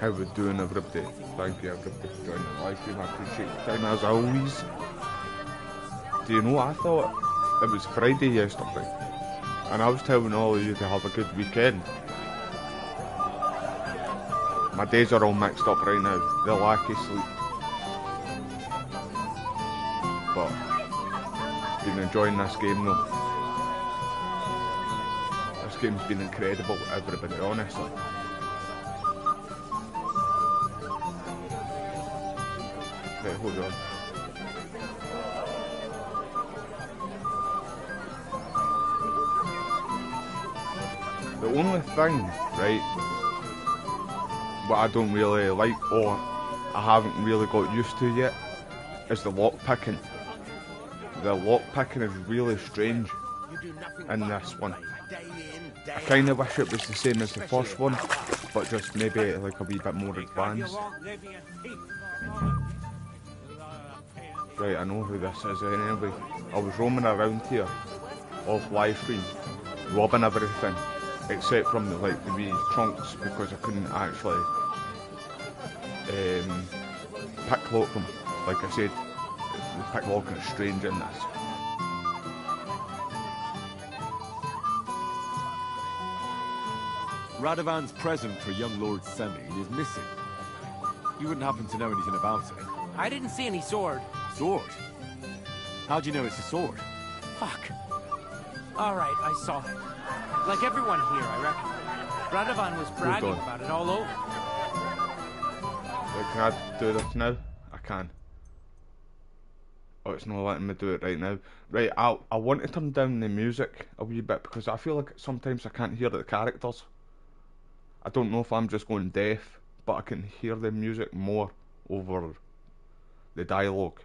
How we doing, everybody? Thank you, everybody, for joining the live stream. I appreciate your time as always. Do you know, I thought it was Friday yesterday, and I was telling all of you to have a good weekend. My days are all mixed up right now. The lack of sleep. But been enjoying this game though. This game's been incredible, everybody, honestly. Right, hold on. The only thing, right, what I don't really like, or I haven't really got used to yet, is the lock picking. The lock picking is really strange in this one. I kind of wish it was the same as the first one, but just maybe like a wee bit more advanced. Right, I know who this is anyway. I was roaming around here off live stream, robbing everything except from the wee trunks, because I couldn't actually pick lock them. Like I said, the pick locking is strange in this. Radovan's present for young Lord Semine is missing. You wouldn't happen to know anything about it? I didn't see any sword. Sword? How do you know it's a sword? Fuck. Alright, I saw it. Like everyone here, I reckon. Radovan was bragging about it all over. Wait, can I do this now? I can. Oh, it's not letting me do it right now. Right, I want to turn down the music a wee bit, because I feel like sometimes I can't hear the characters. I don't know if I'm just going deaf, but I can hear the music more over the dialogue.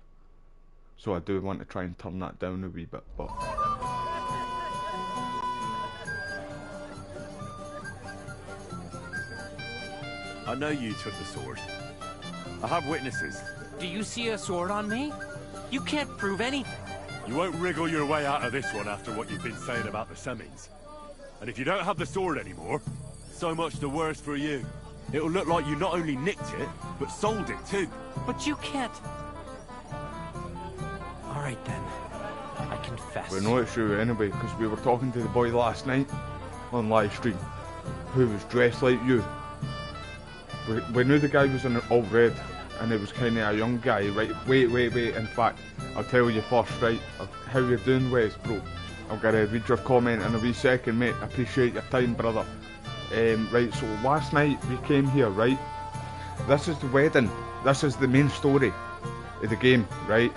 So I do want to try and turn that down a wee bit, but... I know you took the sword. I have witnesses. Do you see a sword on me? You can't prove anything. You won't wriggle your way out of this one after what you've been saying about the Semines. And if you don't have the sword anymore, so much the worse for you. It'll look like you not only nicked it, but sold it too. But you can't... Alright then. I confess. We know it's true anyway, because we were talking to the boy last night on live stream, who was dressed like you. We knew the guy was in all red, and he was kind of a young guy, right? Wait, in fact, I'll tell you first, right? How you doing, Wes, bro? I'm gonna read your comment in a wee second, mate. I appreciate your time, brother. Right, so last night we came here, right? This is the wedding. This is the main story of the game, right?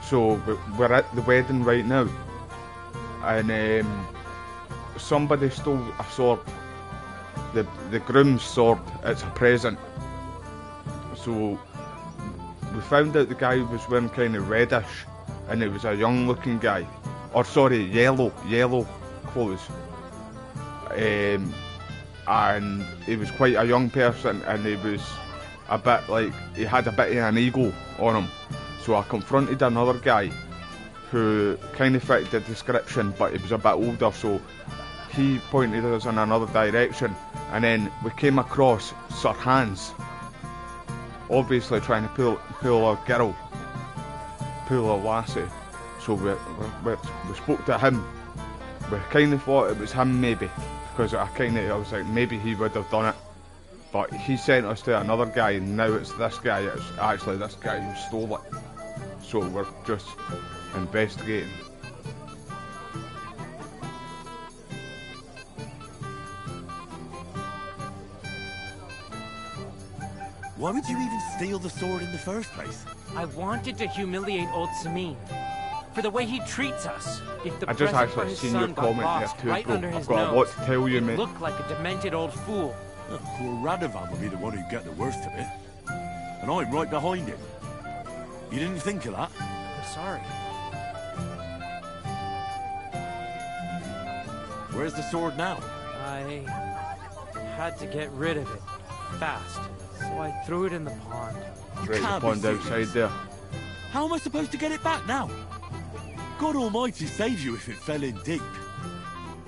So we're at the wedding right now, and somebody stole a sword. The groom's sword. It's a present. So we found out the guy was wearing kind of reddish, and it was a young looking guy, or sorry, yellow clothes, and he was quite a young person, and he was a bit like, he had a bit of an ego on him. So I confronted another guy who kind of fit the description, but he was a bit older, so he pointed us in another direction, and then we came across Sir Hans, obviously trying to pull a girl, pull a lassie. So we spoke to him. We kind of thought it was him maybe, because I was like, maybe he would have done it, but he sent us to another guy, and now it's this guy. It's actually this guy who stole it. So we're just investigating. Why would you even steal the sword in the first place? I wanted to humiliate old Semine for the way he treats us. If the I just present for actually his seen son your got comment lost there too, right bro. under his I've got a lot nose, to tell you, he'd mate. look like a demented old fool. Oh, poor Radovan will be the one who'd get the worst of it. And I'm right behind him. You didn't think of that? I'm sorry. Where's the sword now? I had to get rid of it fast, so I threw it in the pond. You Right, the can't pond be serious. outside there. How am I supposed to get it back now? God Almighty save you if it fell in deep.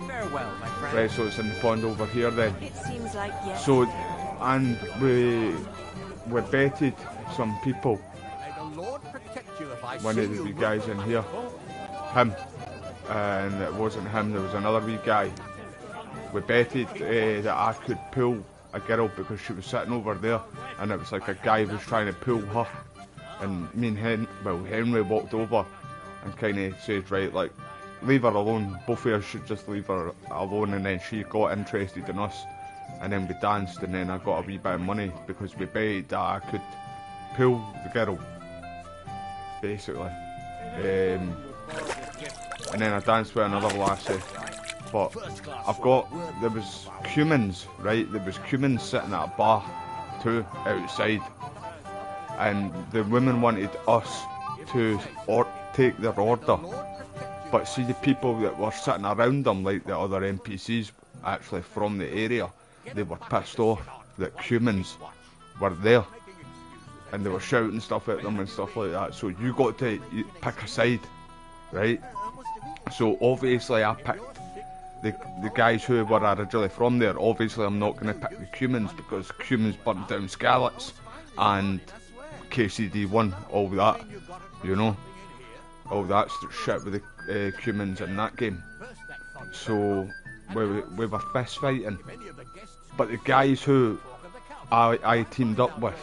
Farewell, my friend. Right, so it's in the pond over here then. It seems like yes. So And we betted some people. One of the wee guys in here, him, and it wasn't him, there was another wee guy. We betted that I could pull a girl because she was sitting over there, and it was like a guy was trying to pull her, and me and Henry walked over and kind of said, right, like, leave her alone, both of us should just leave her alone. And then she got interested in us, and then we danced, and then I got a wee bit of money because we betted that I could pull the girl, basically. And then I danced with another lassie. But there was Cumans, right? There was Cumans sitting at a bar too, outside. And the women wanted us to take their order. But see, the people that were sitting around them, like the other NPCs actually from the area, they were pissed off that Cumans were there. And they were shouting stuff at them and stuff like that. So you got to pick a side, right? So obviously I picked the guys who were originally from there. Obviously I'm not going to pick the Cumans because Cumans burnt down Skallets and KCD won all that, you know. All that shit with the Cumans in that game. So we were fist fighting. But the guys who I teamed up with,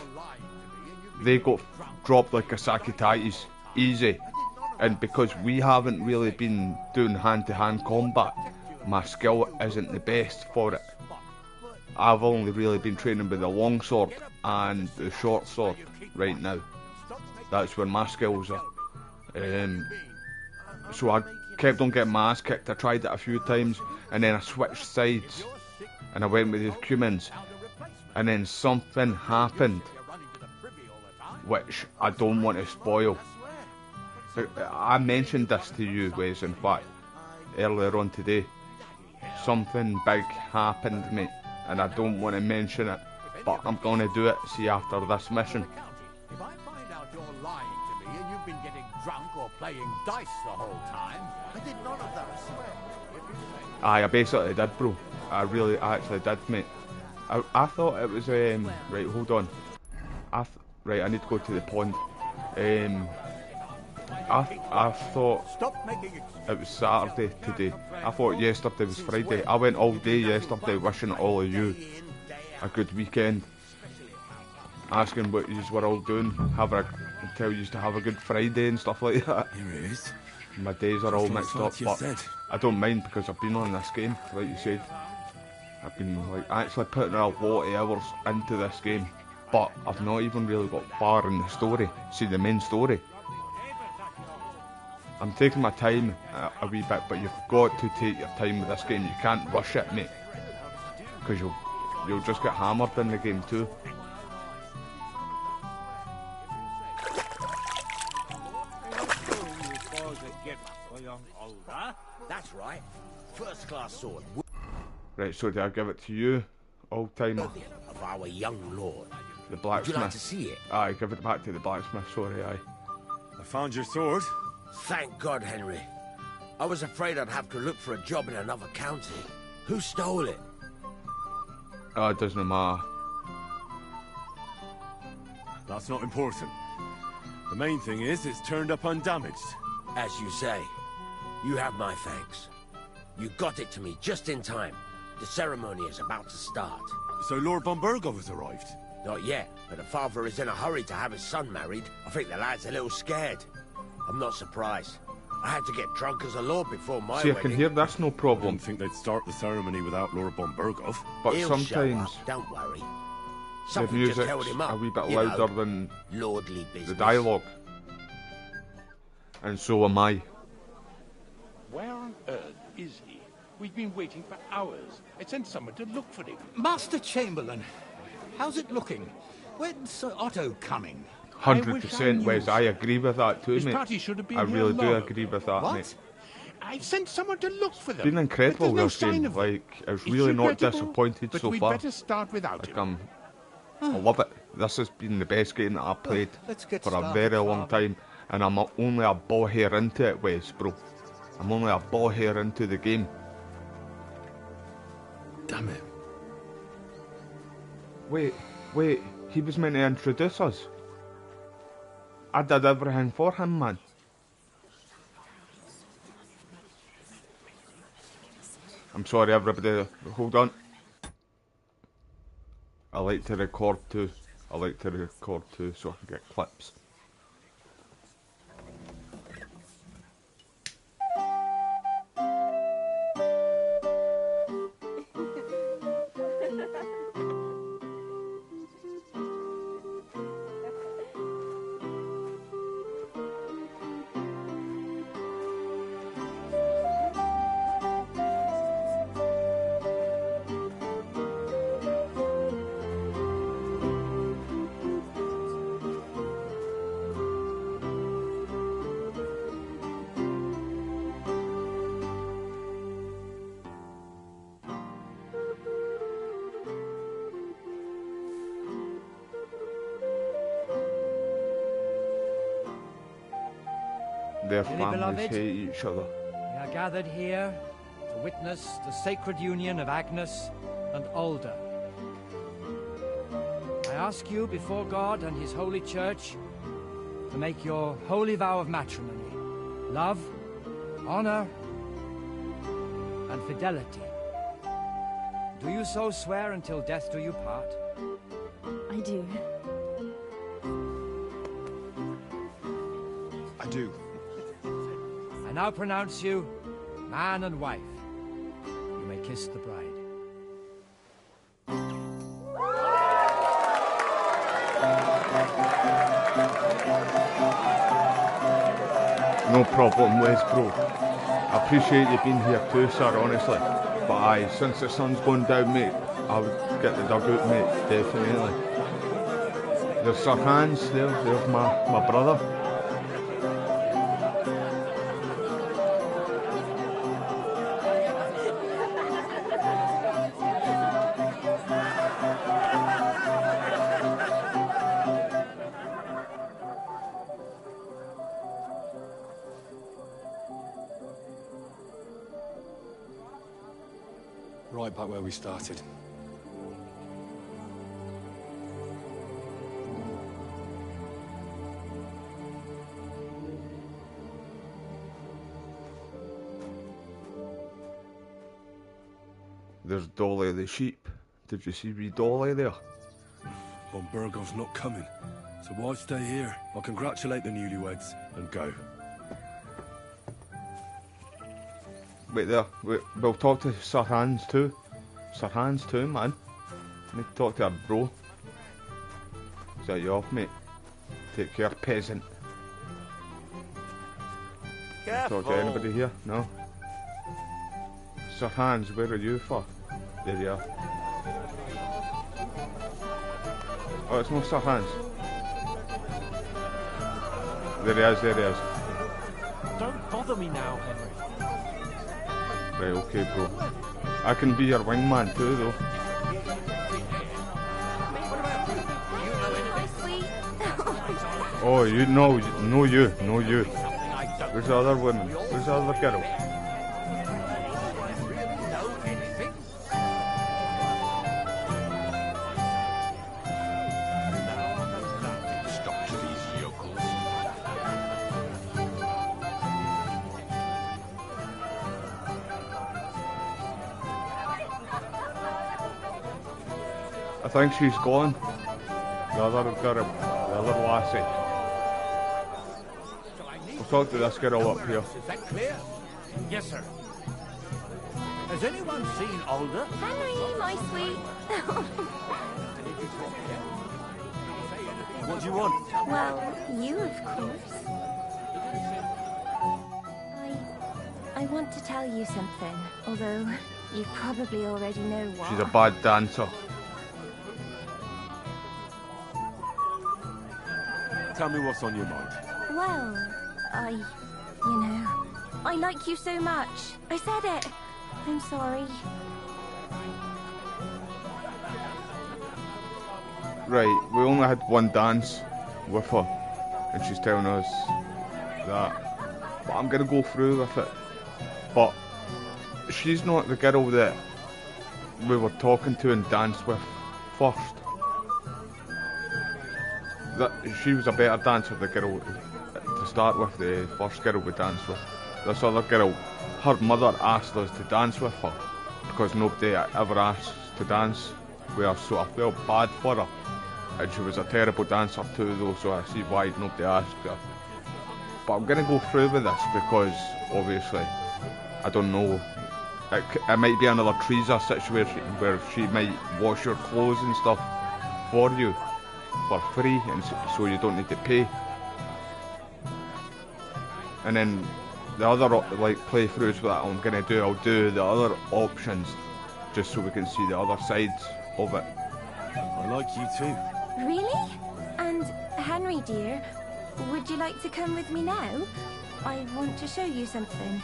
they got dropped like a sack of tatties, easy. And because we haven't really been doing hand-to-hand combat, my skill isn't the best for it. I've only really been training with the long sword and the short sword right now. That's where my skills are. So I kept on getting my ass kicked. I tried it a few times, and then I switched sides, and I went with the Cumans. And then something happened, which I don't want to spoil. I mentioned this to you, Wes, in fact, earlier on today. Something big happened, mate, and I don't want to mention it, but I'm going to do it, see, after this mission. If I find out you're lying to me and you've been getting drunk or playing dice the whole time, I did none of that, I swear. Aye, I basically did, bro. I actually did, mate. I thought it was, right, hold on. Right, I need to go to the pond. I thought it was Saturday today. I thought yesterday was Friday. I went all day yesterday wishing all of you a good weekend, asking what you were all doing, tell you to have a good Friday and stuff like that. Here it is. My days are all mixed up, but I don't mind because I've been on this game, like you said. I've been actually putting a lot of hours into this game, but I've not even really got far in the story. See, the main story. I'm taking my time a wee bit, but you've got to take your time with this game. You can't rush it, mate, because you'll just get hammered in the game too. That's right. First class sword. Right, so do I give it to you, old timer? Of our young lord. The blacksmith. Would you like to see it? Aye, give it back to the blacksmith, sorry, aye. I found your sword. Thank God, Henry. I was afraid I'd have to look for a job in another county. Who stole it? Oh, it doesn't matter. That's not important. The main thing is it's turned up undamaged. As you say, you have my thanks. You got it to me just in time. The ceremony is about to start. So Lord von Burgov has arrived? Not yet, but the father is in a hurry to have his son married. I think the lad's a little scared. I'm not surprised. I had to get drunk as a lord before my See, wedding. I can hear that's no I problem. didn't think they'd start the ceremony without Lord von Burgov. But He'll sometimes show up, don't worry. the Something just music's held him up. a wee bit you louder know, than lordly business. the dialogue. And so am I. Where on earth is he? We've been waiting for hours. I sent someone to look for him. Master Chamberlain, how's it looking? When's Sir Otto coming? 100% Wes, I agree with that too, His mate. party should have been I here really do long agree with that, What? mate. I sent someone to look for them. It's been incredible, but there's this no sign game. of them. Like, I was It's really not regrettable, disappointed but so we'd far. better start without Like, him. I love it. This has been the best game that I've played let's get for a started, very long Father. time, and I'm only a ball hair into it, Wes, bro. I'm only a ball hair into the game. Damn it. Wait, he was meant to introduce us. I did everything for him, man. I'm sorry everybody, hold on. I like to record too, so I can get clips. Their families beloved, hate each other. We are gathered here to witness the sacred union of Agnes and Alda. I ask you before God and His holy church to make your holy vow of matrimony, love, honor, and fidelity. Do you so swear until death do you part? I do. I do. I now pronounce you man and wife. You may kiss the bride. No problem, Les, bro. I appreciate you being here too, sir, honestly. But aye, since the sun's going down, mate, I would get the dugout, mate, definitely. There's Sir Hans there, there's my brother. Right back where we started. There's Dolly the sheep. Did you see wee Dolly there? Von Burgov's not coming, so why stay here? I'll congratulate the newlyweds and go. Wait there, we'll talk to Sir Hans too. Sir Hans too, man. Need to talk to our bro. Is that you off, mate? Take care, peasant. Careful. Talk to anybody here? No? Sir Hans, where are you for? There you are. Oh, it's not Sir Hans. There he is, there he is. Don't bother me now, Henry. Right, okay, bro. I can be your wingman too, though. Oh, you know, no you. Where's the other woman? Where's the other girl? I think she's gone. The other girl, the other lassie. We'll talk to this girl up here. Is that clear? Yes, sir. Has anyone seen Alda? Henry, my sweet. What do you want? Well, you, of course. I want to tell you something, although you probably already know what. She's a bad dancer. Tell me what's on your mind. Well, I like you so much. I said it. I'm sorry. Right, we only had one dance with her, and she's telling us that. But I'm gonna go through with it. But she's not the girl that we were talking to and danced with first. she was a better dancer, the girl, to start with, the first girl we danced with. This other girl, her mother asked us to dance with her, because nobody ever asked to dance with her, so I felt bad for her. And she was a terrible dancer too though, so I see why nobody asked her. But I'm going to go through with this because, obviously, I don't know, it might be another Teresa situation where she might wash your clothes and stuff for you for free, and so you don't need to pay. And then the other like playthroughs that I'm going to do, I'll do the other options just so we can see the other sides of it. I like you too. Really? And Henry, dear, would you like to come with me now? I want to show you something.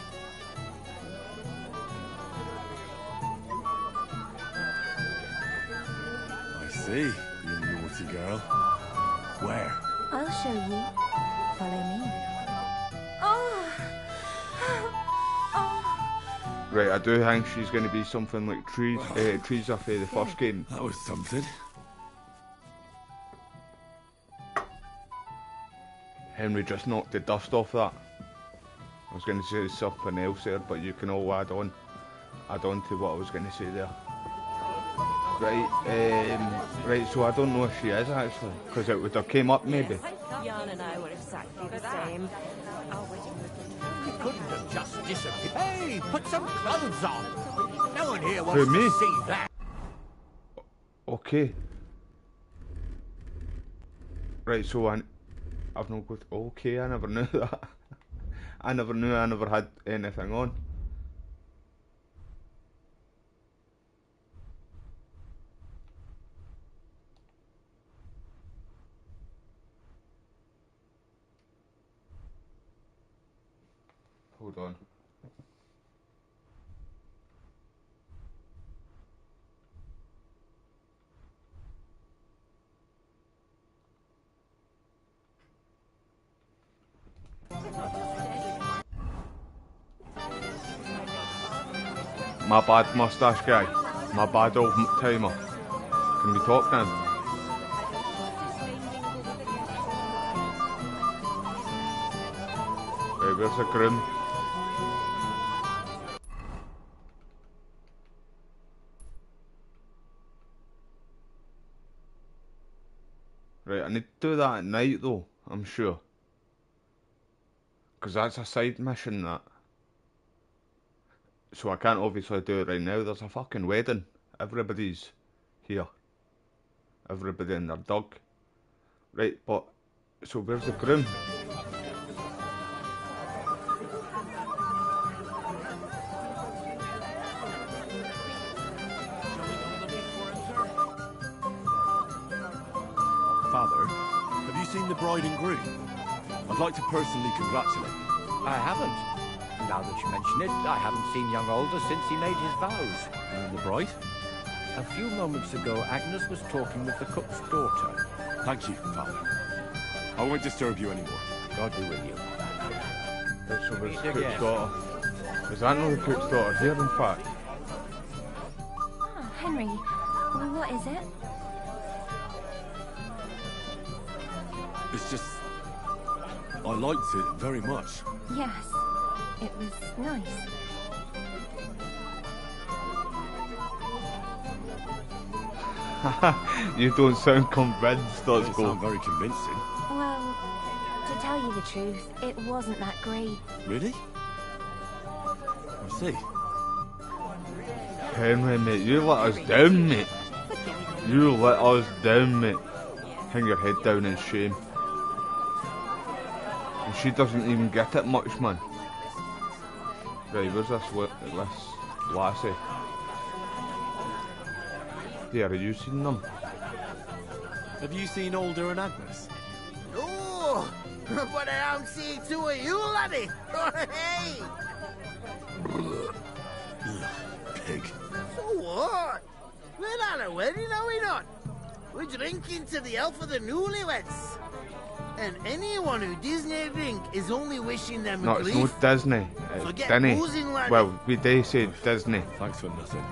I see, you naughty girl. Where? I'll show you. Follow me. Oh! Oh! Right, I do think she's going to be something like Teresa for the first game. That was something. Henry just knocked the dust off that. I was going to say something else there, but you can all add on to what I was going to say there. Right, so I don't know if she is actually, because it would have came up maybe. Jan and I were exactly the same. You couldn't have just disappeared. Hey, put some clothes on. No one here wants Who, me? to see that. Okay. Right, so I've not got. Okay, I never knew that. I never had anything on. Hold on. My bad mustache guy. My bad old timer. Can we talk now? Right, where's the groom? Right, I need to do that at night though, I'm sure. Because that's a side mission, that. So I can't obviously do it right now. There's a fucking wedding. Everybody's here. Everybody and their dog. Right, but... So where's the groom? Father, have you seen the bride and groom? I'd like to personally congratulate you. I haven't. Now that you mention it, I haven't seen young Alder since he made his vows. And the bride? A few moments ago, Agnes was talking with the cook's daughter. Thank you, Father. I won't disturb you anymore. God be with you. Right, so where's the cook's daughter? Is that not the cook's daughter here, in fact? Oh, Henry, what is it? It's just... I liked it very much. Yes, it was nice. You don't sound convinced, let's You go. sound very convincing. Well, to tell you the truth, it wasn't that great. Really? I see. Henry, mate, you let us down, mate. You let us down, mate. Hang your head down in shame. And she doesn't even get it much, man. Right, where's this lassie? There, have you seen them? Have you seen Alder and Agnes? Oh, but I don't see two of you, laddie. Hey! Pig. So what? We're at a wedding, are we not? We're drinking to the health of the newlyweds. And anyone who Disney drink is only wishing them No, grief. it's not Disney. It's Forget Disney. boozing, laddie. Well, we do say Disney. Thanks for nothing.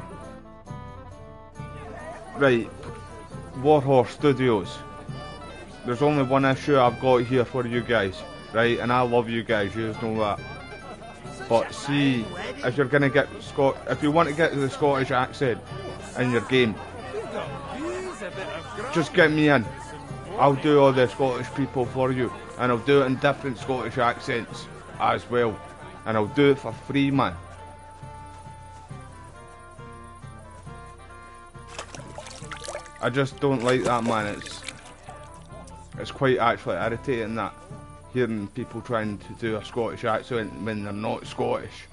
Right. Warhorse Studios. there's only one issue I've got here for you guys, right? And I love you guys, you just know that. But see, if you're gonna get if you want to get the Scottish accent in your game, just get me in. I'll do all the Scottish people for you, and I'll do it in different Scottish accents as well, and I'll do it for free, man. I just don't like that, man. It's quite actually irritating that, hearing people trying to do a Scottish accent when they're not Scottish.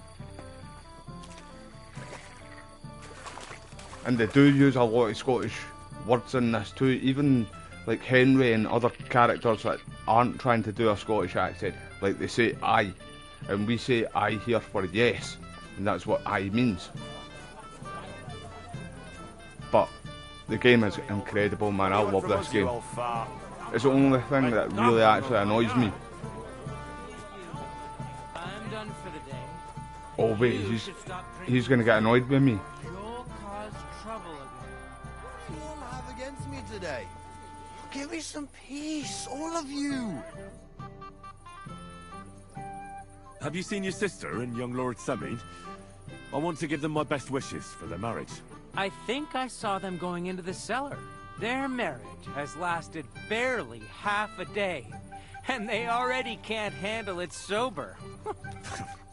And they do use a lot of Scottish words in this too, even like Henry and other characters that aren't trying to do a Scottish accent. Like they say aye, and we say aye here for yes, and that's what aye means. But the game is incredible, man. I love this game. It's the only thing that really actually annoys me. I'm done for the day. Oh wait, he's gonna get annoyed with me. You'll cause trouble again. What do you all have against me today? Give me some peace, all of you. Have you seen your sister and young Lord Semine? I want to give them my best wishes for their marriage. I think I saw them going into the cellar. Their marriage has lasted barely half a day, and they already can't handle it sober.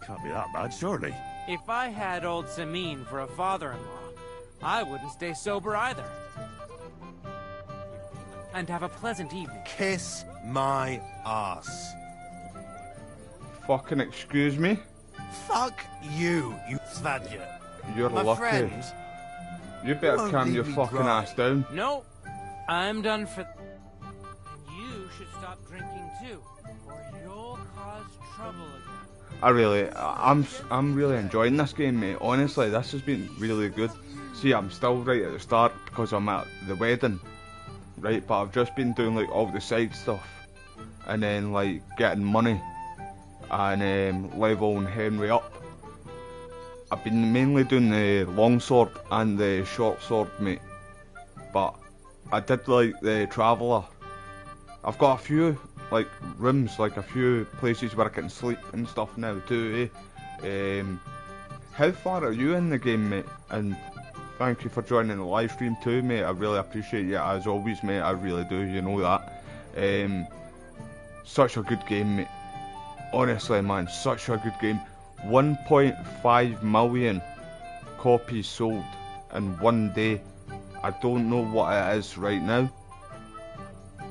Can't be that bad, surely. If I had old Semine for a father-in-law, I wouldn't stay sober either. And have a pleasant evening. Kiss my ass. Fucking excuse me? Fuck you, you fadger. You're My lucky. friend, You better won't calm leave your me fucking dry. ass down. No, I'm done for... And you should stop drinking too, or you'll cause trouble again. I'm really enjoying this game, mate. Honestly, this has been really good. See, I'm still right at the start because I'm at the wedding, right? But I've just been doing like all the side stuff, and then like getting money, and leveling Henry up. I've been mainly doing the longsword and the short sword, mate. But I did like the traveller. I've got a few like rooms, like a few places where I can sleep and stuff now too, eh? How far are you in the game, mate? And thank you for joining the live stream too, mate. I really appreciate you as always, mate. I really do, you know that. Such a good game, mate. Honestly, man, such a good game. 1.5 million copies sold in one day. I don't know what it is right now,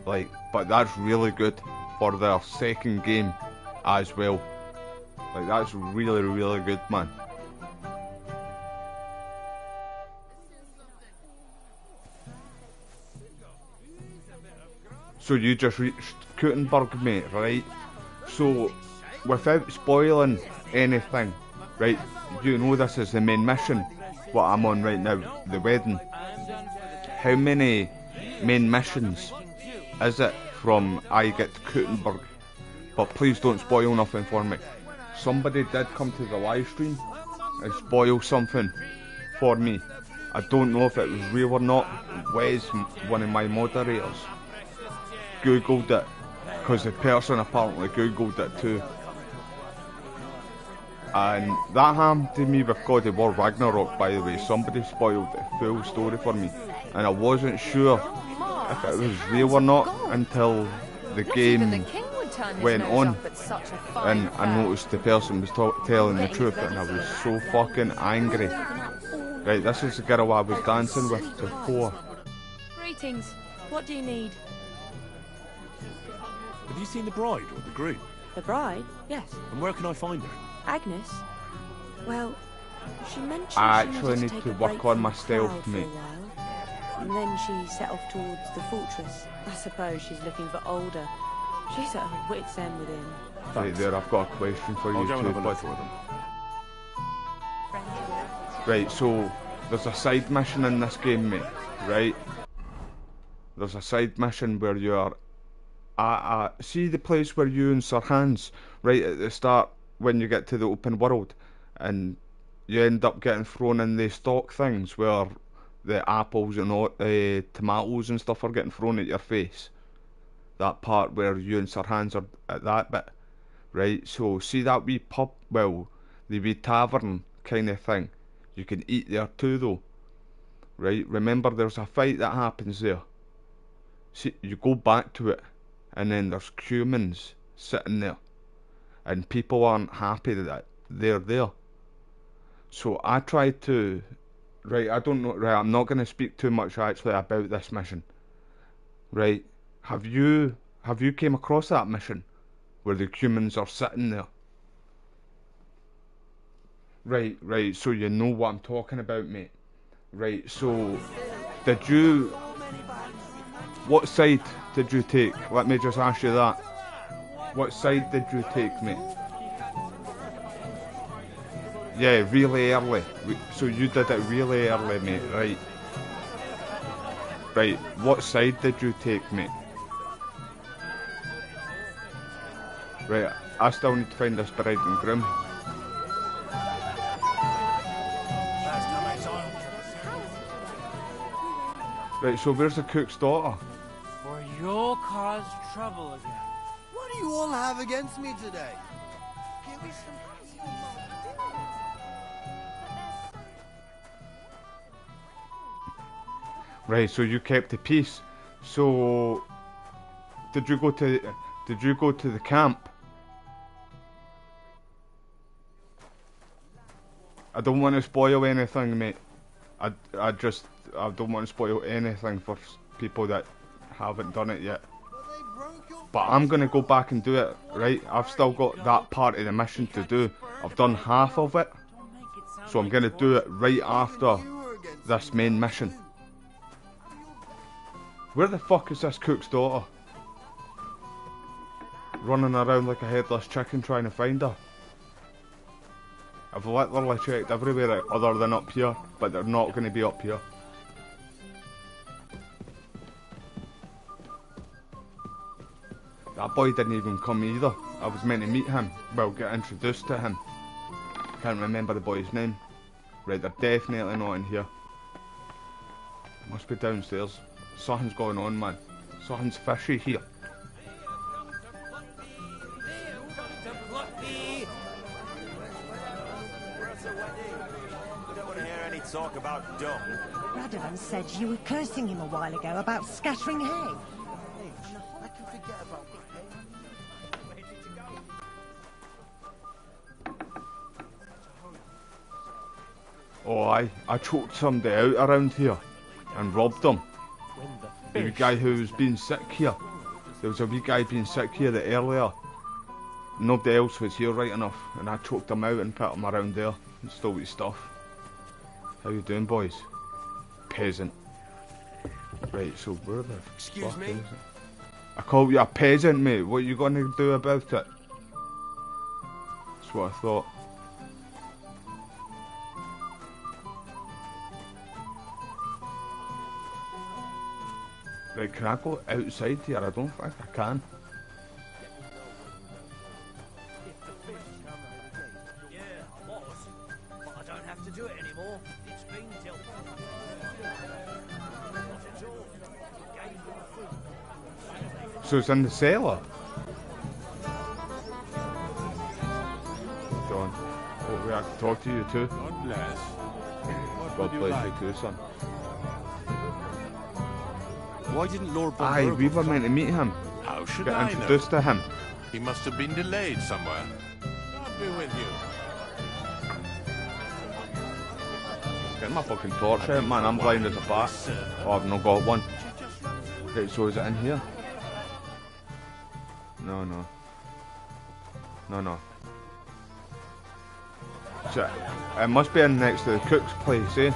like, but that's really good for their second game as well. Like, that's really, really good, man. So you just reached Kuttenberg, mate, right? So, without spoiling anything, right, you know this is the main mission, what I'm on right now, the wedding. How many main missions is it from I get to Kuttenberg? But please don't spoil nothing for me. Somebody did come to the live stream and spoil something for me. I don't know if it was real or not. Wes, one of my moderators, googled it, because the person apparently googled it too. And that happened to me with God of War Ragnarok, by the way. Somebody spoiled the full story for me, and I wasn't sure if it was real or not until the game went on, and I noticed the person was telling the truth, and I was so fucking angry. Right, this is the girl I was dancing with before. Greetings. What do you need? Have you seen the bride or the groom? The bride? Yes. And where can I find her? Agnes? Well, she mentioned I she actually needed need to take to a work break on from my the stealth, crowd for a mate. while. And then she set off towards the fortress. I suppose she's looking for older. She's at her wit's end with him. Right there, I've got a question for I'll you go and too, have a bud. look for them. Right, so there's a side mission in this game, mate, right? There's a side mission where you're see the place where you and Sir Hans, right at the start, when you get to the open world, and you end up getting thrown in the stock things where the apples and all, tomatoes and stuff are getting thrown at your face. that part where you and Sir Hans are at that bit, right? So see that wee pub, well, the wee tavern kind of thing. You can eat there too, though, right? Remember, there's a fight that happens there. See, you go back to it, and then there's humans sitting there, and people aren't happy that they're there. So I tried to, right, I don't know, right, I'm not going to speak too much actually about this mission, right? Have you came across that mission where the humans are sitting there? Right, so you know what I'm talking about, mate. Right, so what side did you take? Let me just ask you that. What side did you take, mate? Yeah, really early. So you did it really early, mate, right? Right, what side did you take, mate? Right, I still need to find this bride and groom. Right, so where's the cook's daughter? Or you'll cause trouble again. What do you all have against me today? Give me some... Right, so you kept the peace. So did you go to the camp? I don't want to spoil anything, mate. I don't want to spoil anything for people that haven't done it yet. But I'm gonna go back and do it, right? I've still got that part of the mission to do. I've done half of it, so I'm gonna do it right after this main mission. Where the fuck is this cook's daughter? Running around like a headless chicken trying to find her. I've literally checked everywhere other than up here, but they're not going to be up here. That boy didn't even come either. I was meant to meet him, well, get introduced to him. Can't remember the boy's name. Right, they're definitely not in here. Must be downstairs. Something's going on, man. Something's fishy here. Talk about dumb. Radovan said you were cursing him a while ago about scattering hay. I can forget about Oh, I choked somebody out around here and robbed them. The wee guy who was being sick here. There was a wee guy being sick here earlier. Nobody else was here right enough, and I choked him out and put him around there and stole his stuff. How you doing, boys? Peasant. Right, so where the fuck is it? I call you a peasant, mate. What are you going to do about it? That's what I thought. Right, can I go outside here? I don't think I can. Yeah, I was, but I don't have to do it anymore. It's been till. So it's in the cellar? John, we have to talk to you too. God bless. God bless you too, son. Why didn't Lord Aye, we were meant to meet him. How should Get I introduced to him. He must have been delayed somewhere. I'll be with you. Get my fucking torch out, man. I'm blind as a bat. Oh, I've not got one. Right, so is it in here? No. So, it must be in next to the cook's place, eh?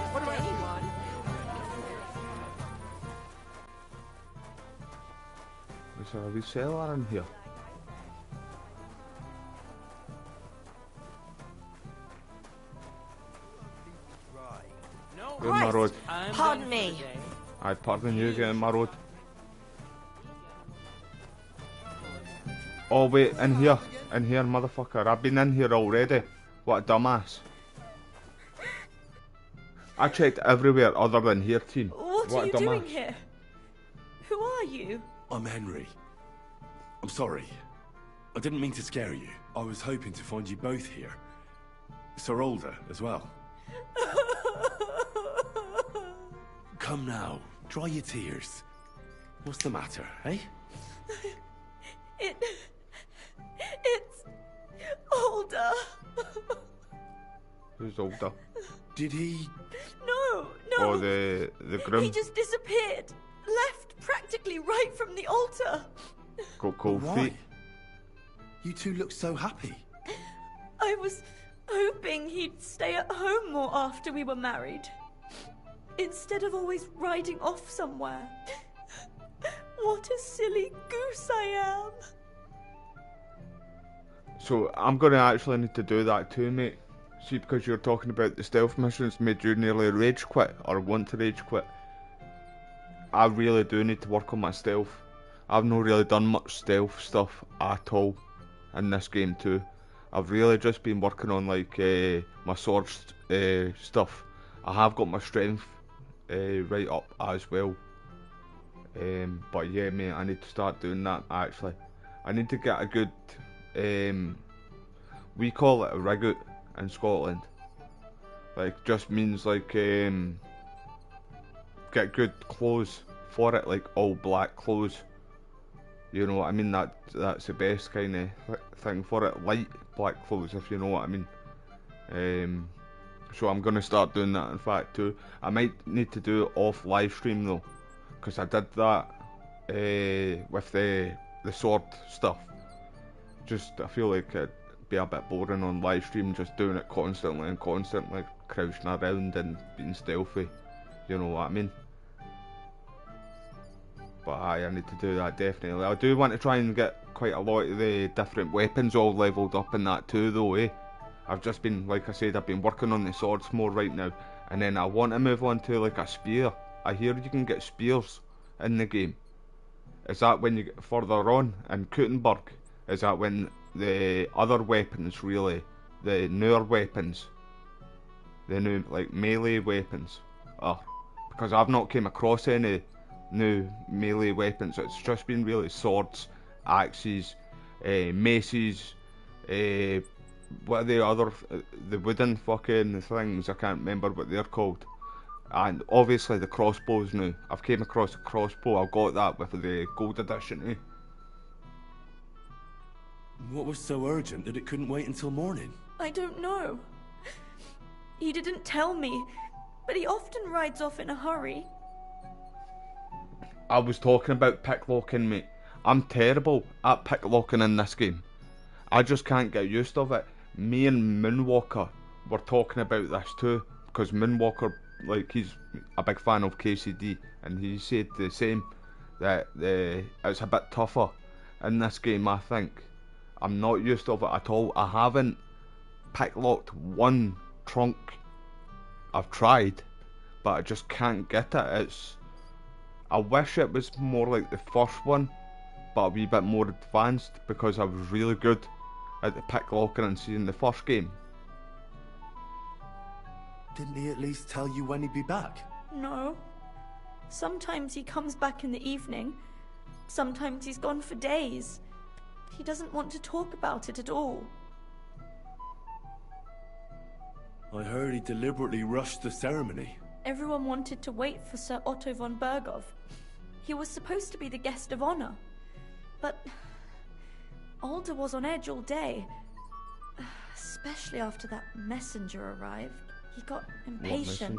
Is there a wee cellar in here? Get in my road. Pardon me. I pardon you, get in my road. Oh wait, in here, motherfucker. I've been in here already. What a dumbass. I checked everywhere other than here, team. What are you doing here? Who are you? I'm Henry. I'm sorry. I didn't mean to scare you. I was hoping to find you both here. Sir Alder as well. Come now, dry your tears. What's the matter, eh? It's Alder. Who's Alder? Did he? No. Oh, the groom. He just disappeared. Left practically right from the altar. Got cold Why? feet. You two look so happy. I was hoping he'd stay at home more after we were married. Instead of always riding off somewhere. What a silly goose I am. So I'm gonna actually need to do that too, mate. See, because you're talking about the stealth missions made you nearly rage quit or want to rage quit. I really do need to work on my stealth. I've not really done much stealth stuff at all in this game too. I've really just been working on like my sword stuff. I have got my strength right up as well. But yeah, mate, I need to start doing that actually. I need to get a good, we call it a rig out in Scotland. Like, just means like, get good clothes for it, like all black clothes. You know what I mean? That's the best kind of thing for it. Light black clothes, if you know what I mean. So I'm gonna start doing that. In fact, too, I might need to do it off live stream though, because I did that with the sword stuff. Just I feel like it'd be a bit boring on live stream, just doing it constantly and constantly, crouching around and being stealthy. You know what I mean? But I need to do that definitely. I do want to try and get quite a lot of the different weapons all leveled up in that too though, eh? I've just been, like I said, I've been working on the swords more right now, and then I want to move on to like a spear. I hear you can get spears in the game. Is that when you get further on in Kuttenberg? Is that when the other weapons, really, the newer weapons, the new like melee weapons are? Because I've not came across any new melee weapons. It's just been really swords, axes, maces, what are the other, the wooden fucking things, I can't remember what they're called. And obviously the crossbows now. I've came across a crossbow, I've got that with the gold edition, eh? What was so urgent that it couldn't wait until morning? I don't know. He didn't tell me, but he often rides off in a hurry. I was talking about picklocking, mate. I'm terrible at picklocking in this game. I just can't get used to it. Me and Moonwalker were talking about this too, because Moonwalker, like, he's a big fan of KCD, and he said the same, that it's a bit tougher in this game, I think. I'm not used to it at all. I haven't picklocked one trunk. I've tried, but I just can't get it. I wish it was more like the first one, but a wee bit more advanced, because I was really good at the picklocking and seeing the first game. Didn't he at least tell you when he'd be back? No. Sometimes he comes back in the evening. Sometimes he's gone for days. He doesn't want to talk about it at all. I heard he deliberately rushed the ceremony. Everyone wanted to wait for Sir Otto von Bergov. He was supposed to be the guest of honor. But Alder was on edge all day. Especially after that messenger arrived. He got impatient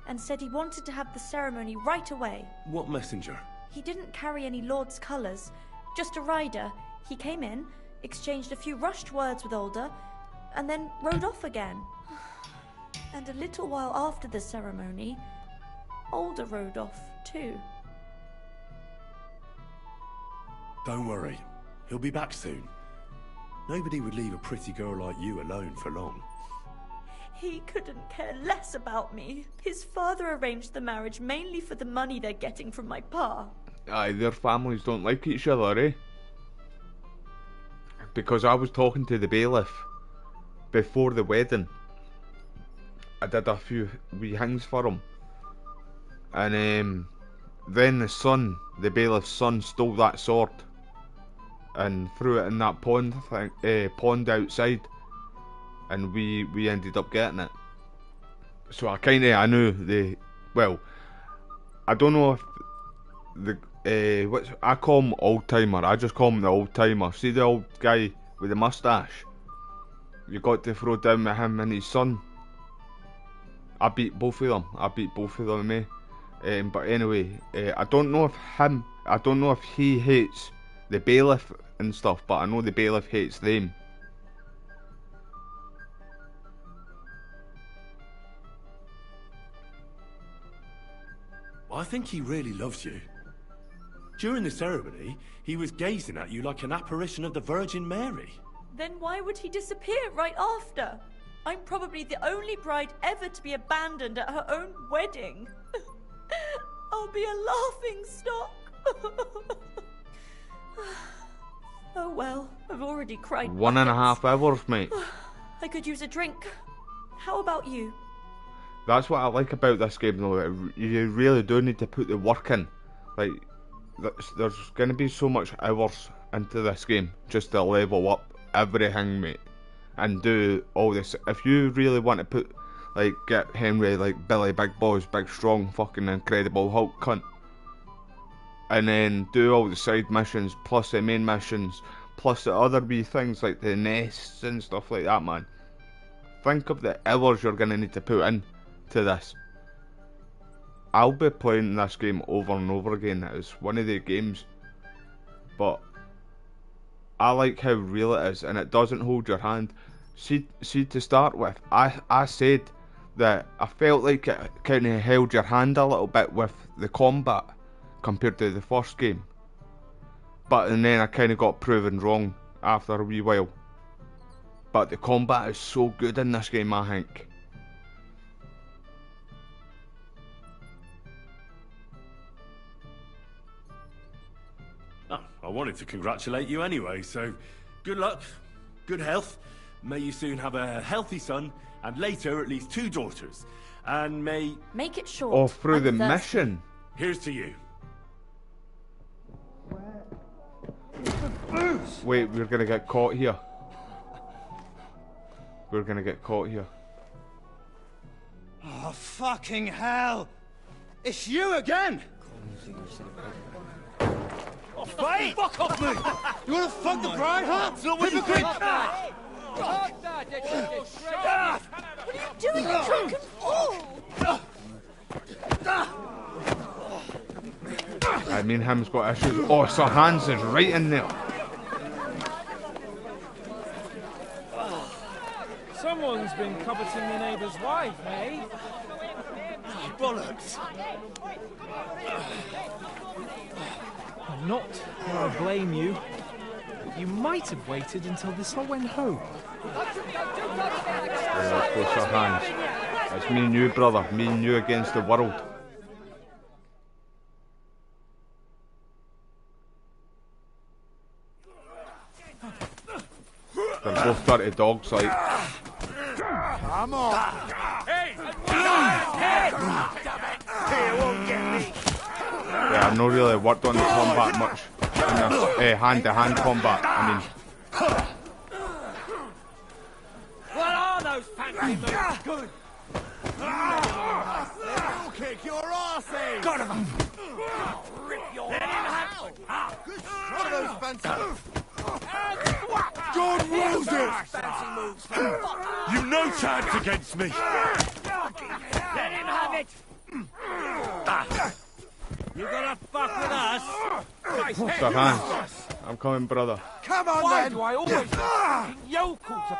and said he wanted to have the ceremony right away. What messenger? He didn't carry any lord's colours, just a rider. He came in, exchanged a few rushed words with Alder, and then rode off again. And a little while after the ceremony, Alder rode off too. Don't worry, he'll be back soon. Nobody would leave a pretty girl like you alone for long. He couldn't care less about me. His father arranged the marriage mainly for the money they're getting from my pa. Aye, their families don't like each other, eh? Because I was talking to the bailiff before the wedding. I did a few wee things for him. And then the bailiff's son stole that sword. and threw it in that pond pond outside, and we ended up getting it. So I knew the, well, I don't know if the I call him old timer. I just call him the old timer. See the old guy with the mustache? You got to throw down with him and his son. I beat both of them. But anyway, I don't know if he hates the bailiff and stuff, but I know the bailiff hates them. I think he really loves you. During the ceremony, he was gazing at you like an apparition of the Virgin Mary. Then why would he disappear right after? I'm probably the only bride ever to be abandoned at her own wedding. I'll be a laughing stock. Oh well, I've already cried 1.5 hours, mate. I could use a drink. How about you? That's what I like about this game, though. You really do need to put the work in. Like, there's going to be so much hours into this game just to level up everything, mate, and do all this. If you really want to put, like, get Henry like Billy Big Boss, big strong fucking incredible Hulk cunt, and then do all the side missions plus the main missions plus the other wee things like the nests and stuff like that, man. Think of the hours you're going to need to put in to this. I'll be playing this game over and over again. It's one of the games, but I like how real it is, and it doesn't hold your hand. See to start with, I said that I felt like it kind of held your hand a little bit with the combat compared to the first game, but and then I kind of got proven wrong after a wee while. But the combat is so good in this game, I think. I wanted to congratulate you anyway, so good luck, good health. May you soon have a healthy son, and later at least 2 daughters. And may... Make it short. Oh, through the mission. Here's to you. Wait, we're gonna get caught here. Oh, fucking hell! It's you again! Oh, Faye! Fuck off me! You wanna fuck the bride, huh? Hypocrite! What are you doing, you drunken fool? I mean, him's got issues. Oh, Sir Hans is right in there. Someone's been coveting the neighbour's wife, eh? Oh, bollocks! I'm not going to blame you. You might have waited until this all went home. Sir Hans. It's me and you, brother. Me and you against the world. They're both dirty dogs, like. Come on! Hey! Here won't get me! Yeah, I've not really worked on the combat much. Hand-to-hand combat, I mean. What are those fancy moves? Good! I'll kick your arse in! Got him! Rip your ass out! What are those fancy moves? God Moses! Fancy moves! You've no chance against me! Let him have it! You gonna fuck with us? Sir Hans, I'm coming, brother. Come on, Why then! do I always yokel to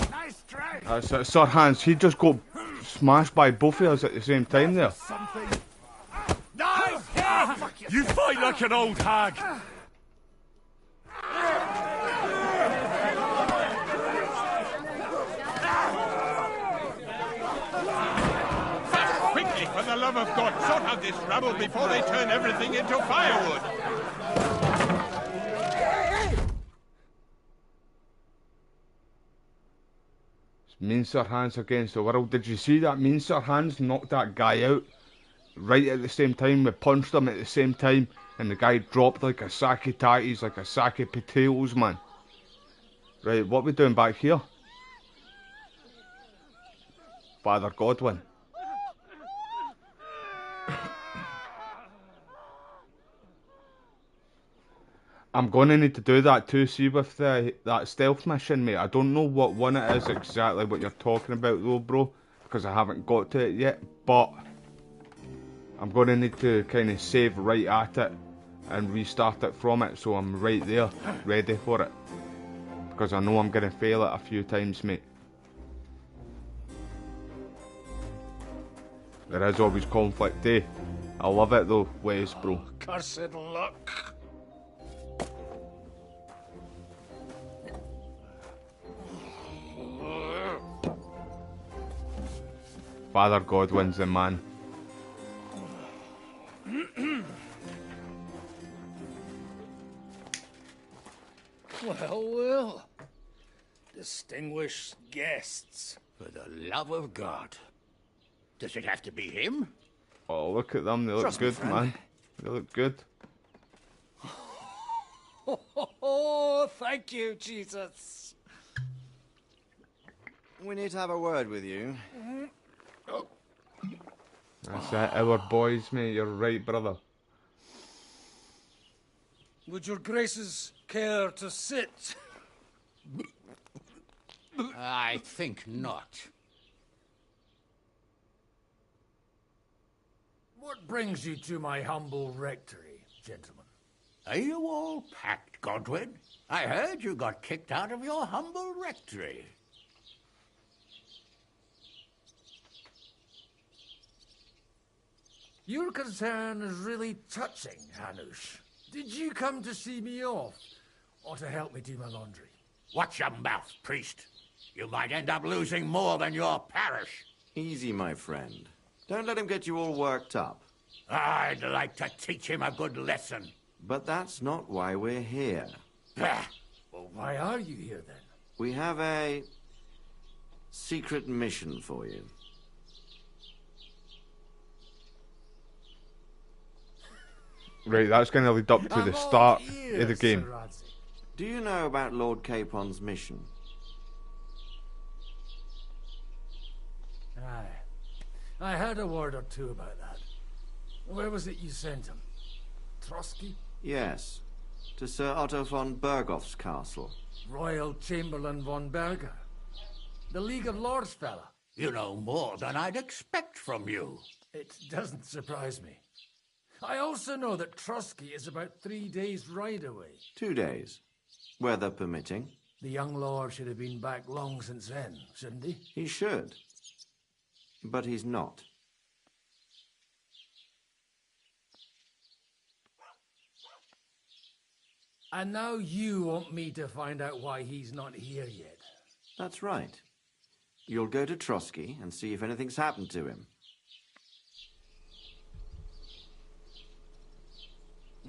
Nice try! Sir Hans, he just got smashed by both of us at the same time there. Nice hit! You fight like an old hag! Quickly, for the love of God, sort out this rabble before they turn everything into firewood. Me and Sir Hans against the world. Did you see that? Me and Sir Hans knocked that guy out right at the same time. We punched him at the same time. And the guy dropped like a sack of tatties, like a sack of potatoes, man. Right, what we doing back here? Father Godwin. I'm going to need to do that too, see with that stealth mission, mate. I don't know what one it is exactly what you're talking about though, bro, because I haven't got to it yet, but I'm going to need to kind of save right at it and restart it from it, so I'm right there, ready for it, because I know I'm going to fail it a few times, mate. There is always conflict, eh? I love it though, Wes, bro. Cursed luck. Father Godwin's the man. Well. Distinguished guests. For the love of God. Does it have to be him? Oh, look at them. They look Trust me, good, friend. man. They look good. Oh, thank you, Jesus. We need to have a word with you. That's it. Our boys, mate. You're right, brother. Would your graces care to sit? I think not. What brings you to my humble rectory, gentlemen? Are you all packed, Godwin? I heard you got kicked out of your humble rectory. Your concern is really touching, Hanush. Did you come to see me off, or to help me do my laundry? Watch your mouth, priest. You might end up losing more than your parish. Easy, my friend. Don't let him get you all worked up. I'd like to teach him a good lesson. But that's not why we're here. Well, why are you here, then? We have a secret mission for you. Right, that's going to lead up to the start of the game. Do you know about Lord Capon's mission? Aye. I heard a word or two about that. Where was it you sent him? Trotsky? Yes. To Sir Otto von Bergoff's castle. Royal Chamberlain von Berger. The League of Lords fella. You know more than I'd expect from you. It doesn't surprise me. I also know that Trotsky is about 3 days' ride away. 2 days. Weather permitting. The young lord should have been back long since then, shouldn't he? He should. But he's not. And now you want me to find out why he's not here yet. That's right. You'll go to Trotsky and see if anything's happened to him.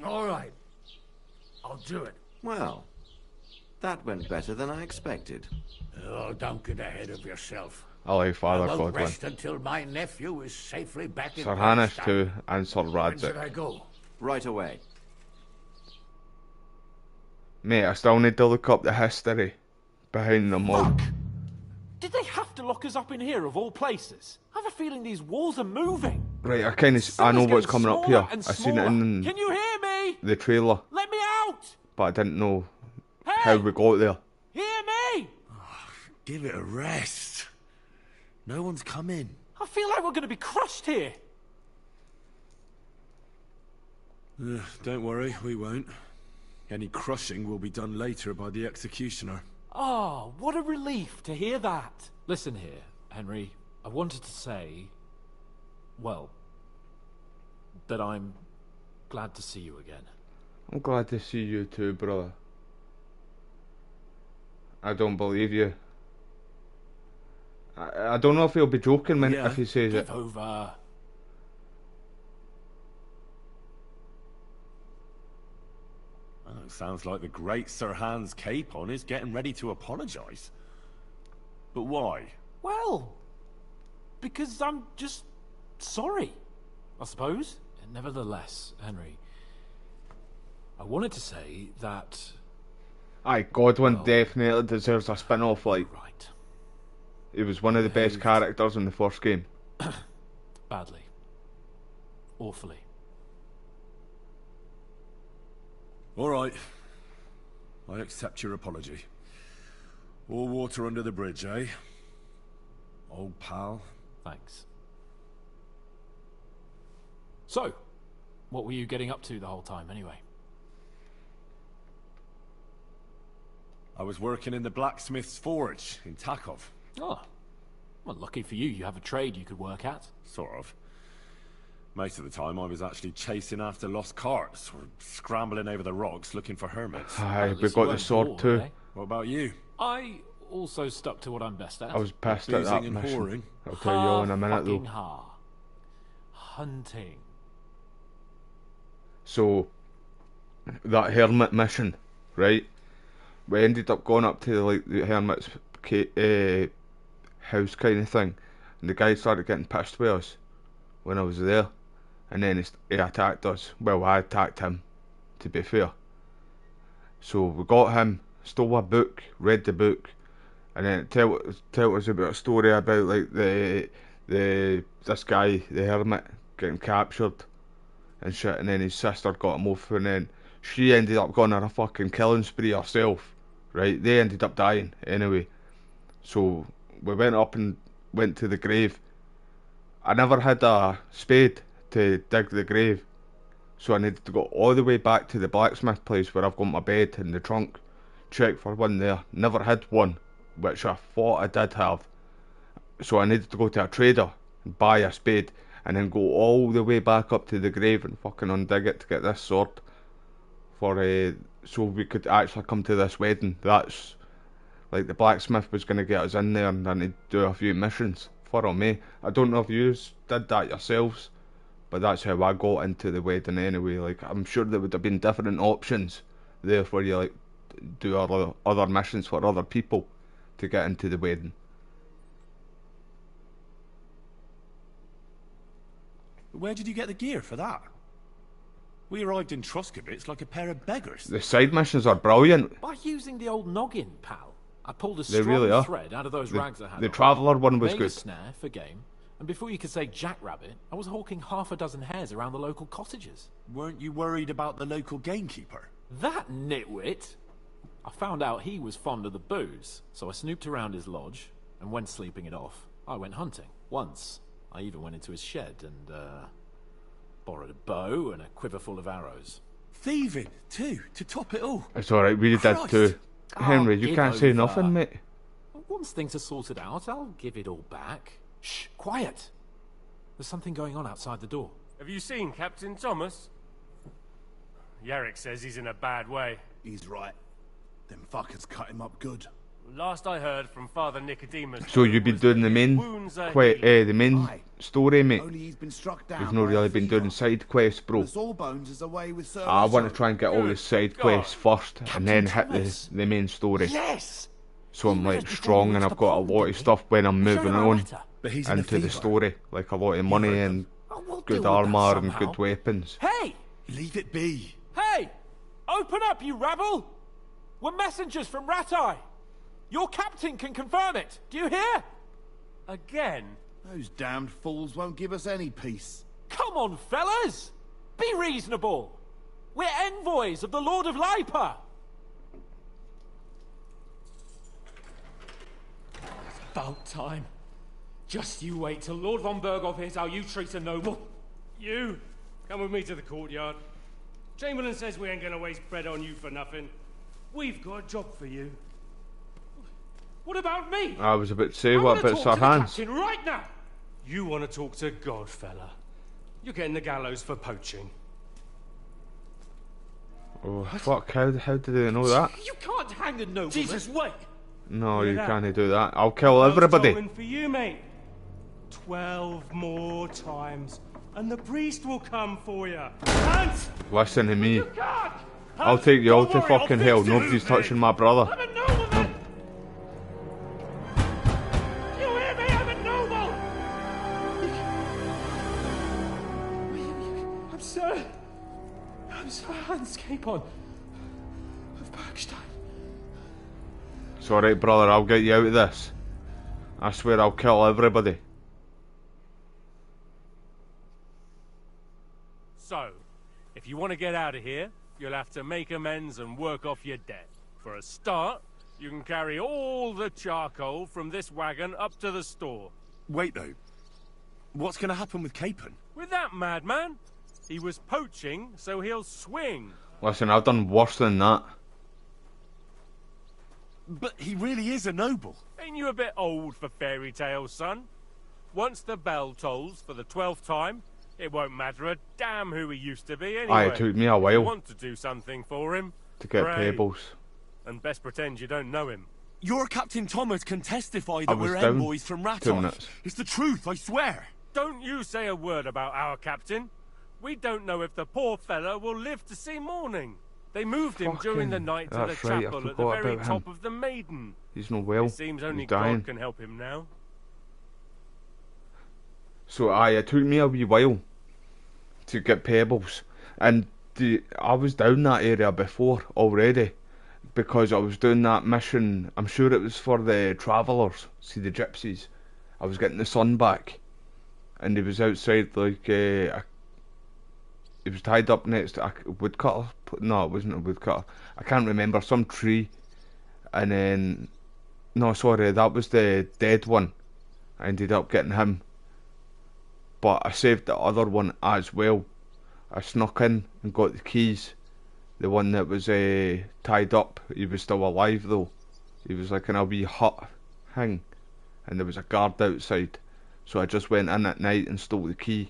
All right. I'll do it. Well, that went better than I expected. Oh, don't get ahead of yourself. I like Father I won't Godwin. rest until my nephew is safely back in Sir Hanush Palestine. too, and Sir When should Radzit. I go? Right away. Mate, I still need to look up the history behind them all. Did they have to lock us up in here of all places? I have a feeling these walls are moving. Right, I know what's coming up here. And I seen it smaller. in Can you hear me? the trailer, Let me out! but I didn't know how we got there. Hear me? Give it a rest. No one's come in. I feel like we're going to be crushed here. Don't worry, we won't. Any crushing will be done later by the executioner. Oh, what a relief to hear that. Listen here, Henry. I wanted to say, well, that I'm glad to see you again. I'm glad to see you too, brother. I don't believe you. I don't know if he'll be joking when if he says it. Give over. Oh, it sounds like the great Sir Hans Capon is getting ready to apologise. But why? Well, because I'm just sorry, I suppose. Nevertheless, Henry, I wanted to say that... Aye, Godwin definitely deserves a spin-off, like. Right. He was one of the best characters in the first game. Badly. Awfully. All right. I accept your apology. All water under the bridge, eh? Old pal. Thanks. So, what were you getting up to the whole time, anyway? I was working in the blacksmith's forge in Takov. Oh. Well, lucky for you, you have a trade you could work at. Sort of. Most of the time I was actually chasing after lost carts, or scrambling over the rocks looking for hermits. Aye, we got the sword too. What about you? I also stuck to what I'm best at. I was pissed at that and mission. whoring. I'll tell you all in a minute though. Hunting. So, that hermit mission, right? We ended up going up to like the hermit's house kind of thing, and the guy started getting pissed with us when I was there, and then he attacked us. Well, I attacked him, to be fair. So we got him, stole a book, read the book, and then tell us about a story about like this guy, the hermit, getting captured and shit, and then his sister got him off, and then she ended up going on a fucking killing spree herself. Right, they ended up dying anyway. So we went up and went to the grave. I never had a spade to dig the grave, so I needed to go all the way back to the blacksmith place where I've got my bed in the trunk, check for one there. Never had one, which I thought I did have. So I needed to go to a trader and buy a spade, and then go all the way back up to the grave and fucking undig it to get this sword for so we could actually come to this wedding. That's like the blacksmith was going to get us in there and then he'd do a few missions for me. I don't know if you did that yourselves, but that's how I got into the wedding anyway. Like, I'm sure there would have been different options there for you, like do other missions for other people to get into the wedding. Where did you get the gear for that? We arrived in Troskovitz like a pair of beggars. The side missions are brilliant. By using the old noggin, pal. I pulled a They strong really are. thread out of those rags I had. The Traveller one was made good. A snare for game, and before you could say jackrabbit, I was hawking half a dozen hares around the local cottages. Weren't you worried about the local gamekeeper? That nitwit! I found out he was fond of the booze, so I snooped around his lodge, and when sleeping it off, I went hunting. Once, I even went into his shed and, borrowed a bow and a quiver full of arrows. Thieving, too, to top it all. It's alright, we did too. Henry, you give can't say over. nothing, mate. Once things are sorted out, I'll give it all back. Shh, quiet! There's something going on outside the door. Have you seen Captain Thomas? Yarrick says he's in a bad way. He's right. Them fuckers cut him up good. Last I heard from Father Nicodemus... So you've been doing the main the main story, mate. Only he's been struck down. You've not really been doing side quests, bro. The Sawbones is away with Sir I want to try and get all the side quests first, and then hit the main story. Yes! So I'm like strong, and I've got a lot of stuff when I'm moving on into the story, like a lot of money and good armour and good weapons. Hey! Leave it be. Hey! Open up, you rabble! We're messengers from Ratai! Your captain can confirm it! Do you hear? Again? Those damned fools won't give us any peace. Come on, fellas! Be reasonable! We're envoys of the Lord of Lipa! It's about time. Just you wait till Lord von Berghoff hears how you treat a noble. You, come with me to the courtyard. Chamberlain says we ain't gonna waste bread on you for nothing. We've got a job for you. What about me? I was about to say, what about Sir Hans? Captain right now. You want to talk to God, fella. You're getting the gallows for poaching. Oh, fuck, how did they know that? You can't hang the nobleman! Jesus, wait! No, Hear you that? can't do that. I'll kill everybody. Stolen for you, mate. 12 more times, and the priest will come for you. Hans! Listen to me. You can't! I'll take you all Don't to worry, I'll fucking fix hell. it, Nobody's mate. touching my brother. I'm a nobleman! You hear me? I'm a noble! I'm sir. Those hands, Capon. Of Bergstein. It's alright, brother, I'll get you out of this. I swear I'll kill everybody. So, if you want to get out of here, you'll have to make amends and work off your debt. For a start, you can carry all the charcoal from this wagon up to the store. Wait, though. What's going to happen with Capon? With that madman? He was poaching, so he'll swing. Listen, I've done worse than that. But he really is a noble. Ain't you a bit old for fairy tales, son? Once the bell tolls for the 12th time, it won't matter a damn who he used to be anyway. Aye, it took me a while You want to do something for him? to get Pray. payables. And best pretend you don't know him. Your Captain Thomas can testify I that was we're down envoys from 2 Ratov. minutes. It's the truth, I swear. Don't you say a word about our captain. We don't know if the poor fella will live to see morning. They moved him during the night to the that's right, I chapel at the forgot very about top him. of the Maiden. He's not well. It seems only He's dying. God can help him now. So aye, it took me a wee while to get payables, and I was down that area before already, because I was doing that mission. I'm sure it was for the travellers, see the gypsies. I was getting the son back, and he was outside like he was tied up next to a woodcutter. No, it wasn't a woodcutter. I can't remember, some tree, and then no, sorry, that was the dead one. I ended up getting him. But I saved the other one as well. I snuck in and got the keys. The one that was tied up, he was still alive though. He was like in a wee hut thing, and there was a guard outside. So I just went in at night and stole the key,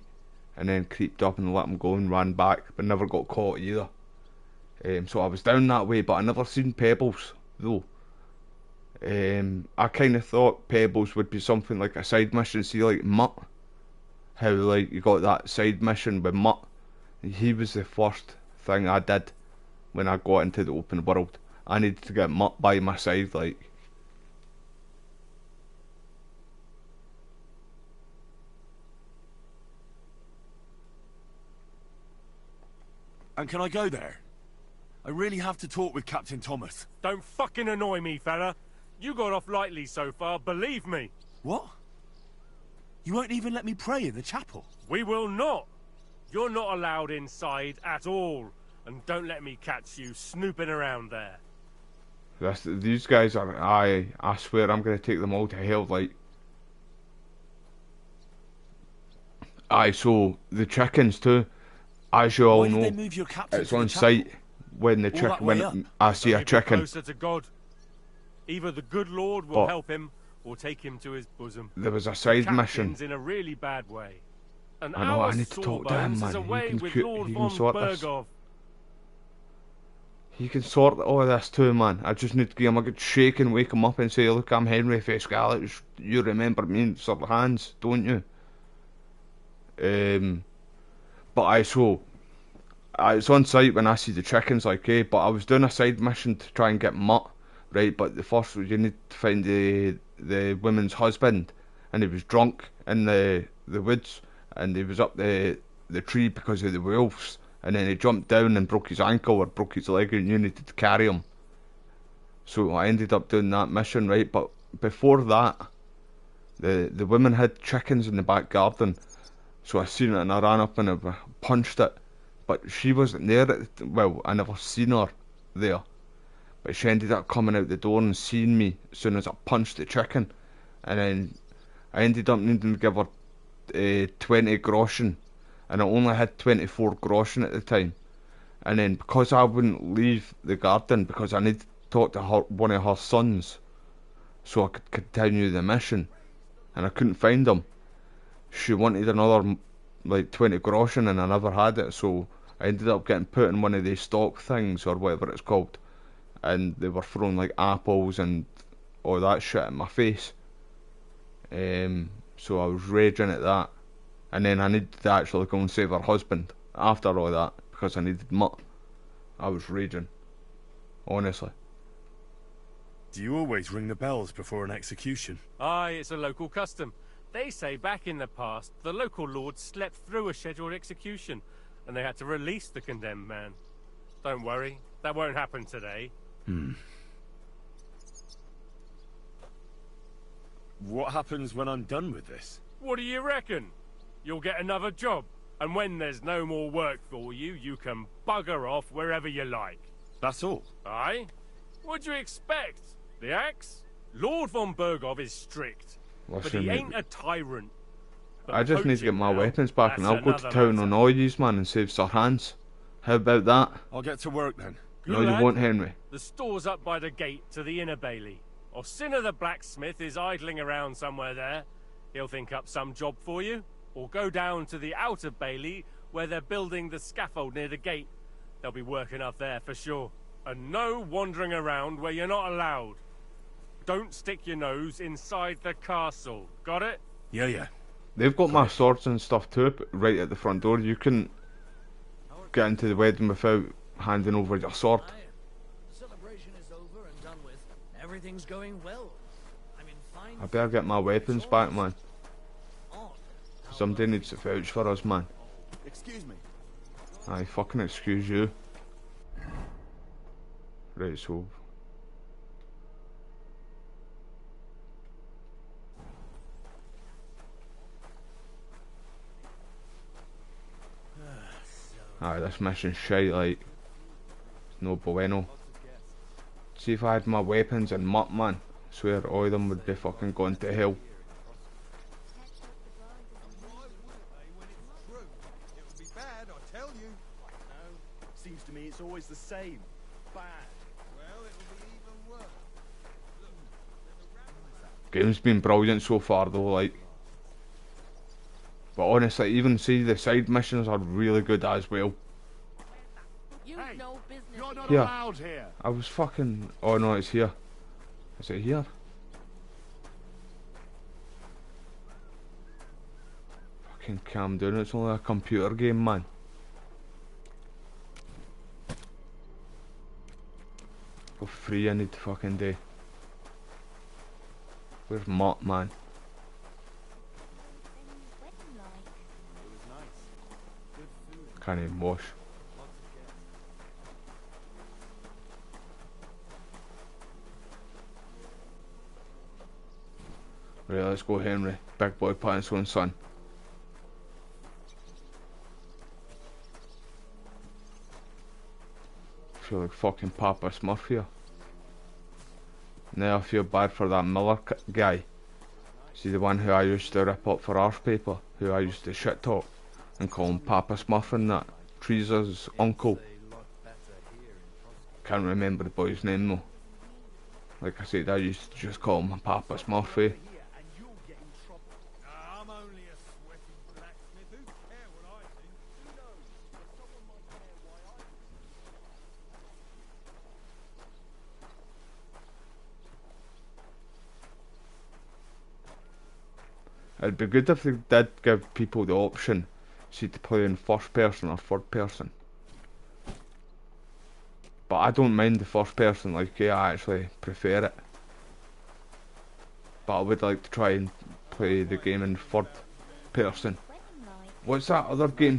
and then creeped up and let him go and ran back, but never got caught either. So I was down that way, but I never seen Pebbles though. I kind of thought Pebbles would be something like a side mission, see like Mutt. How like you got that side mission with Mutt. He was the first thing I did when I got into the open world. I needed to get Mutt by my side, like. And can I go there? I really have to talk with Captain Thomas. Don't fucking annoy me, fella. You got off lightly so far, believe me. What? You won't even let me pray in the chapel? We will not. You're not allowed inside at all. And don't let me catch you snooping around there. These guys are, I swear I'm going to take them all to hell, like. Aye, so the chickens too, as you all Why did know, they move your captain it's to the on chapel? site when the All that chicken, way when up? I see a Keep chicken. closer to God. Either the good Lord will But help him, or take him to his bosom. there was a The side mission. captain's in a really bad way. And I know, our I need to talk to him, Sawbones man. is He away can with cu- Lord he can von sort this. Bergov. He can sort all of this too, man. I just need to give him a good shake and wake him up and say, look, I'm Henry Fescalis. You remember me in Sir Hans, don't you? But it's on site when I see the chickens, like, but I was doing a side mission to try and get Mutt, right? But the first, you need to find the woman's husband, and he was drunk in the woods, and he was up the tree because of the wolves, and then he jumped down and broke his ankle or broke his leg, and you needed to carry him. So I ended up doing that mission, right? But before that, the woman had chickens in the back garden, so I seen it and I ran up and I punched it. But she wasn't there. Well, I never seen her there. But she ended up coming out the door and seeing me as soon as I punched the chicken. And then I ended up needing to give her 20 groschen. And I only had 24 groschen at the time. And then because I wouldn't leave the garden, because I needed to talk to one of her sons so I could continue the mission, and I couldn't find them, she wanted another like 20 groschen and I never had it, so I ended up getting put in one of these stock things or whatever it's called, and they were throwing like apples and all that shit in my face. So I was raging at that, and then I needed to actually go and save her husband after all that because I needed Mutt. I was raging, honestly. Do you always ring the bells before an execution? Aye, it's a local custom. They say back in the past, the local lord slept through a scheduled execution and they had to release the condemned man. Don't worry, that won't happen today. What happens when I'm done with this? What do you reckon? You'll get another job, and when there's no more work for you, you can bugger off wherever you like. That's all? Aye? What'd you expect? The axe? Lord von Bergov is strict, but Listen, he mate. ain't a tyrant. But I just need to get my poaching now, weapons back and I'll that's go to another town matter. on all yous, man, and save Sir Hans. How about that? I'll get to work then. No, you lad. won't, Henry. The store's up by the gate to the inner bailey. Orsina the blacksmith is idling around somewhere there. He'll think up some job for you. Or go down to the outer bailey where they're building the scaffold near the gate. They'll be working up there for sure. And no wandering around where you're not allowed. Don't stick your nose inside the castle. Got it? Yeah. They've got my swords and stuff too, but right at the front door. You can get into the wedding without handing over your sword. The celebration is over and done with. Everything's going well. I'm in fine. I better get my weapons back, man. Somebody needs to vouch for us, man. Excuse me. Aye, fucking excuse you. Right, so... Aye, this mission's shite, like... It's no bueno. See if I had my weapons and mutt, man. I swear all of them would be fucking going to hell. Seems to me it's always the same. Bad. Well, it'll be even worse. Game's been brilliant so far though, like. But honestly, even see the side missions are really good as well. Hey, no business. You're not Yeah. allowed here. I was fucking... Oh no, it's here. Is it here? Fucking calm down, it's only a computer game, man. For free I need to fucking do. Where's Mott, man? Can't even wash. Right, let's go, Henry. Big boy pants on, son. Feel like fucking Papa Smurf here. Now I feel bad for that Miller guy. See, the one who I used to rip up for arse paper, who I used to shit talk and call him Papa Smurf and that. Teresa's uncle. Can't remember the boy's name though. Like I said, I used to just call him Papa Smurf, eh? I'm only a sweaty blacksmith. Who cares what I think? Who knows? But someone might care why I... It'd be good if they did give people the option, see, to play in first person or third person. But I don't mind the first person, like, yeah, I actually prefer it. But I would like to try and play the game in third person. What's that other game